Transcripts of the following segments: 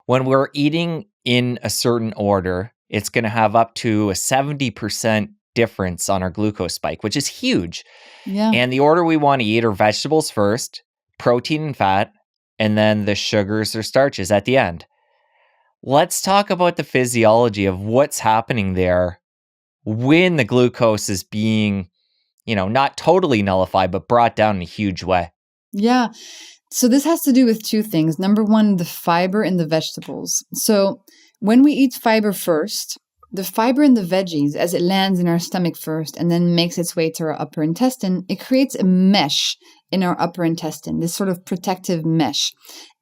when we're eating in a certain order, it's going to have up to a 70% difference on our glucose spike, which is huge. Yeah. And the order we want to eat are vegetables first, protein and fat, and then the sugars or starches at the end. Let's talk about the physiology of what's happening there when the glucose is being, not totally nullified, but brought down in a huge way. Yeah. So this has to do with two things. Number one, the fiber in the vegetables. So when we eat fiber first, the fiber in the veggies, as it lands in our stomach first and then makes its way to our upper intestine, it creates a mesh in our upper intestine, this sort of protective mesh.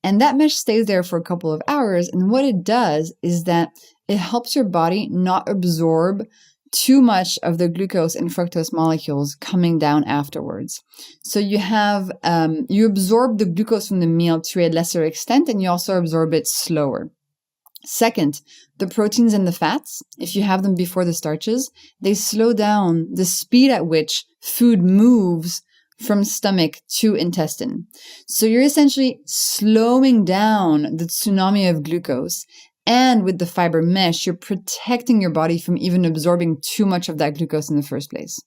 And that mesh stays there for a couple of hours. And what it does is that it helps your body not absorb too much of the glucose and fructose molecules coming down afterwards. So you have, you absorb the glucose from the meal to a lesser extent, and you also absorb it slower. Second, the proteins and the fats, if you have them before the starches, they slow down the speed at which food moves from stomach to intestine. So you're essentially slowing down the tsunami of glucose. And with the fiber mesh, you're protecting your body from even absorbing too much of that glucose in the first place.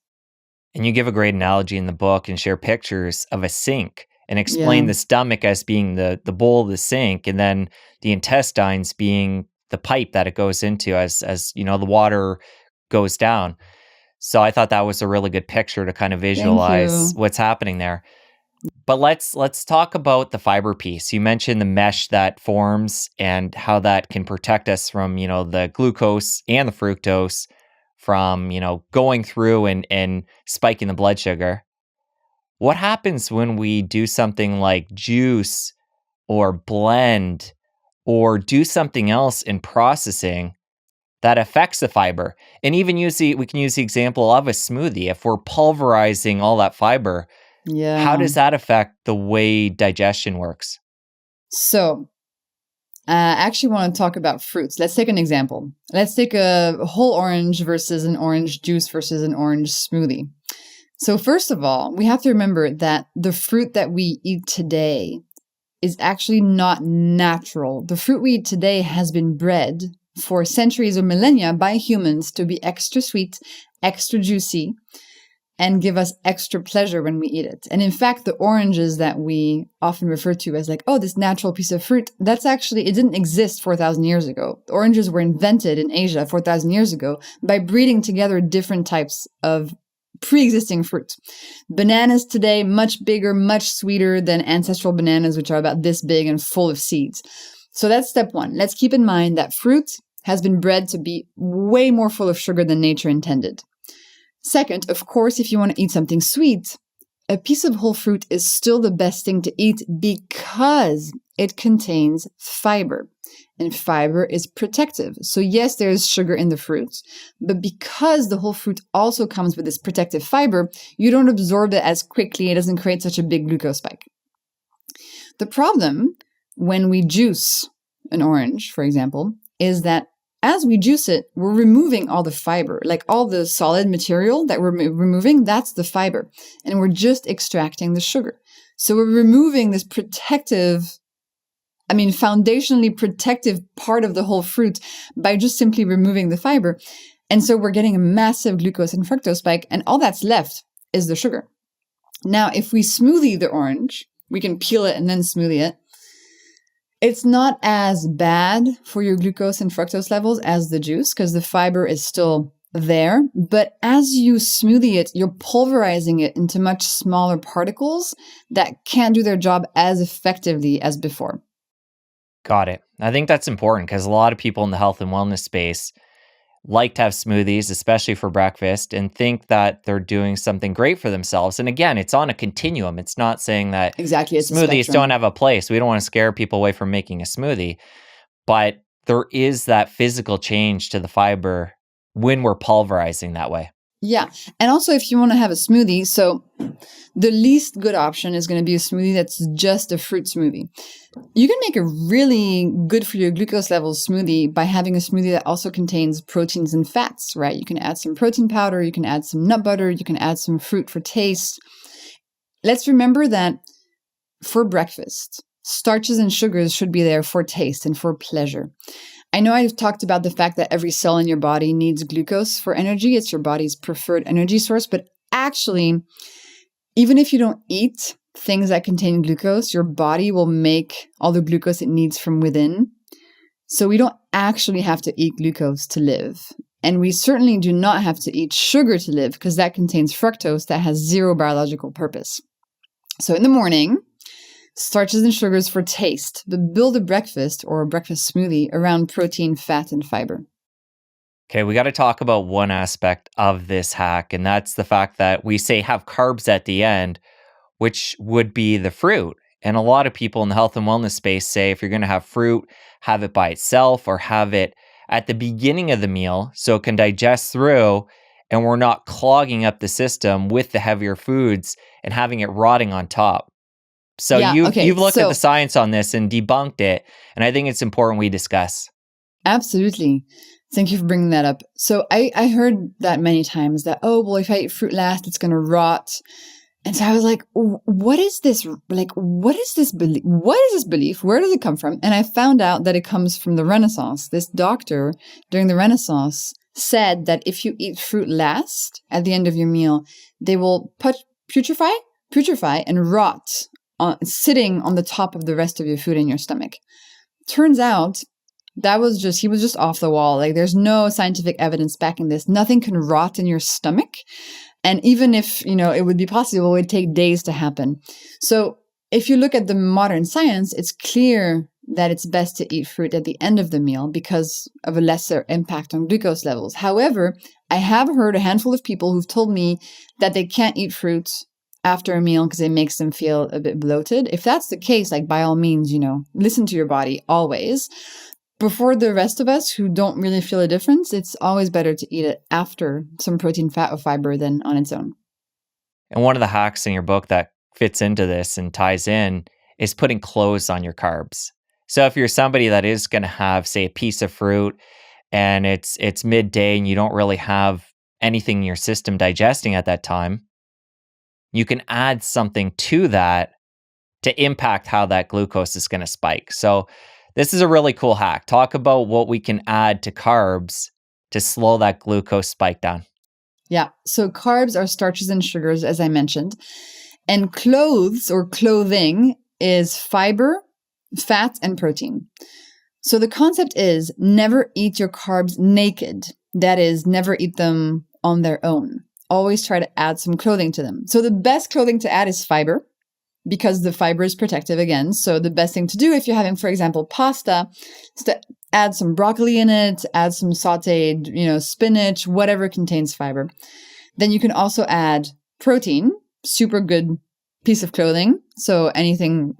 And you give a great analogy in the book and share pictures of a sink and explain the stomach as being the bowl of the sink, and then the intestines being the pipe that it goes into as the water goes down. So I thought that was a really good picture to kind of visualize what's happening there. But let's talk about the fiber piece. You mentioned the mesh that forms and how that can protect us from, the glucose and the fructose from, going through and spiking the blood sugar. What happens when we do something like juice or blend or do something else in processing that affects the fiber? And even we can use the example of a smoothie. If we're pulverizing all that fiber, how does that affect the way digestion works? So, I actually want to talk about fruits. Let's take an example. Let's take a whole orange versus an orange juice versus an orange smoothie. So first of all, we have to remember that the fruit that we eat today is actually not natural. The fruit we eat today has been bred for centuries or millennia by humans to be extra sweet, extra juicy, and give us extra pleasure when we eat it. And in fact, the oranges that we often refer to as this natural piece of fruit, that's actually, it didn't exist 4,000 years ago. The oranges were invented in Asia 4,000 years ago by breeding together different types of pre-existing fruit. Bananas today, much bigger, much sweeter than ancestral bananas, which are about this big and full of seeds. So that's step one. Let's keep in mind that fruit has been bred to be way more full of sugar than nature intended. Second, of course, if you want to eat something sweet, a piece of whole fruit is still the best thing to eat because it contains fiber. And fiber is protective. So yes, there is sugar in the fruit, but because the whole fruit also comes with this protective fiber, you don't absorb it as quickly. It doesn't create such a big glucose spike. The problem when we juice an orange, for example, is that as we juice it, we're removing all the fiber, like all the solid material that we're removing, that's the fiber. And we're just extracting the sugar. So we're removing this foundationally protective part of the whole fruit by just simply removing the fiber. And so we're getting a massive glucose and fructose spike, and all that's left is the sugar. Now, if we smoothie the orange, we can peel it and then smoothie it. It's not as bad for your glucose and fructose levels as the juice because the fiber is still there. But as you smoothie it, you're pulverizing it into much smaller particles that can't do their job as effectively as before. Got it. I think that's important because a lot of people in the health and wellness space like to have smoothies, especially for breakfast, and think that they're doing something great for themselves. And again, it's on a continuum. It's not saying that smoothies don't have a place. We don't want to scare people away from making a smoothie, but there is that physical change to the fiber when we're pulverizing that way. Yeah. And also if you want to have a smoothie, so the least good option is going to be a smoothie that's just a fruit smoothie. You can make a really good for your glucose levels smoothie by having a smoothie that also contains proteins and fats, right? You can add some protein powder, you can add some nut butter, you can add some fruit for taste. Let's remember that for breakfast, starches and sugars should be there for taste and for pleasure. I know I've talked about the fact that every cell in your body needs glucose for energy. It's your body's preferred energy source. But actually, even if you don't eat things that contain glucose, your body will make all the glucose it needs from within. So we don't actually have to eat glucose to live. And we certainly do not have to eat sugar to live because that contains fructose that has zero biological purpose. So in the morning, starches and sugars for taste, but build a breakfast or a breakfast smoothie around protein, fat, and fiber. Okay, we got to talk about one aspect of this hack, and that's the fact that we say have carbs at the end, which would be the fruit. And a lot of people in the health and wellness space say if you're going to have fruit, have it by itself or have it at the beginning of the meal so it can digest through and we're not clogging up the system with the heavier foods and having it rotting on top. So you've looked at the science on this and debunked it, and I think it's important we discuss. Absolutely. Thank you for bringing that up. So I heard that many times that, oh, well, if I eat fruit last, it's going to rot. And so I was like, what is this? Like, what is this belief? What is this belief? Where does it come from? And I found out that it comes from the Renaissance. This doctor during the Renaissance said that if you eat fruit last at the end of your meal, they will putrefy and rot sitting on the top of the rest of your food in your stomach. Turns out he was just off the wall. Like there's no scientific evidence backing this. Nothing can rot in your stomach. And even if, it would be possible, it would take days to happen. So if you look at the modern science, it's clear that it's best to eat fruit at the end of the meal because of a lesser impact on glucose levels. However, I have heard a handful of people who've told me that they can't eat fruit after a meal because it makes them feel a bit bloated. If that's the case, like by all means, listen to your body always. But for the rest of us who don't really feel a difference, it's always better to eat it after some protein, fat, or fiber than on its own. And one of the hacks in your book that fits into this and ties in is putting clothes on your carbs. So if you're somebody that is going to have, say, a piece of fruit and it's midday and you don't really have anything in your system digesting at that time, you can add something to that to impact how that glucose is going to spike. So this is a really cool hack. Talk about what we can add to carbs to slow that glucose spike down. Yeah. So carbs are starches and sugars, as I mentioned. And clothes or clothing is fiber, fat, and protein. So the concept is never eat your carbs naked. That is, never eat them on their own. Always try to add some clothing to them. So the best clothing to add is fiber, because the fiber is protective again. So the best thing to do if you're having, for example, pasta, is to add some broccoli in it, add some sauteed, spinach, whatever contains fiber. Then you can also add protein, super good piece of clothing. So anything,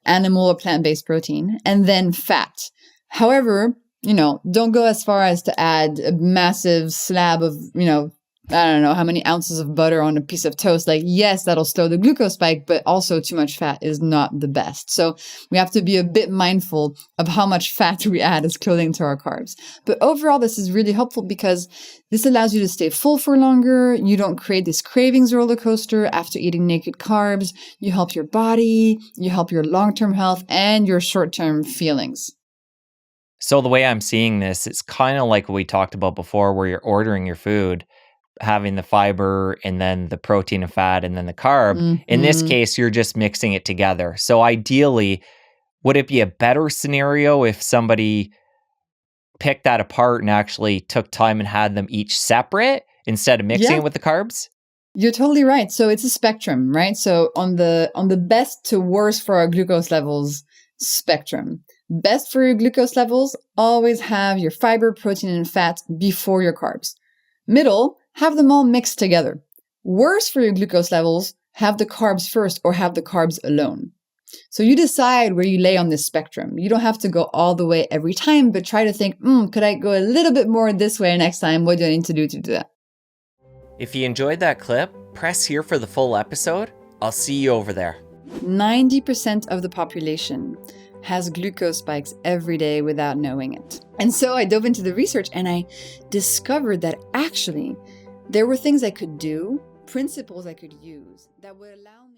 animal or plant-based protein, and then fat. However, don't go as far as to add a massive slab of, I don't know how many ounces of butter on a piece of toast. Like, yes, that'll slow the glucose spike, but also too much fat is not the best. So we have to be a bit mindful of how much fat we add as clothing to our carbs. But overall, this is really helpful because this allows you to stay full for longer. You don't create this cravings roller coaster after eating naked carbs. You help your body, you help your long-term health and your short-term feelings. So the way I'm seeing this, it's kind of like what we talked about before where you're ordering your food, having the fiber and then the protein and fat and then the carb. Mm-hmm. In this case, you're just mixing it together. So ideally, would it be a better scenario if somebody picked that apart and actually took time and had them each separate instead of mixing it with the carbs? You're totally right. So it's a spectrum, right? So on the best to worst for our glucose levels spectrum, best for your glucose levels, always have your fiber, protein, and fat before your carbs. Middle, have them all mixed together. Worse for your glucose levels, have the carbs first or have the carbs alone. So you decide where you lay on this spectrum. You don't have to go all the way every time, but try to think, could I go a little bit more this way next time? What do I need to do that? If you enjoyed that clip, press here for the full episode. I'll see you over there. 90% of the population has glucose spikes every day without knowing it. And so I dove into the research and I discovered that actually there were things I could do, principles I could use that would allow me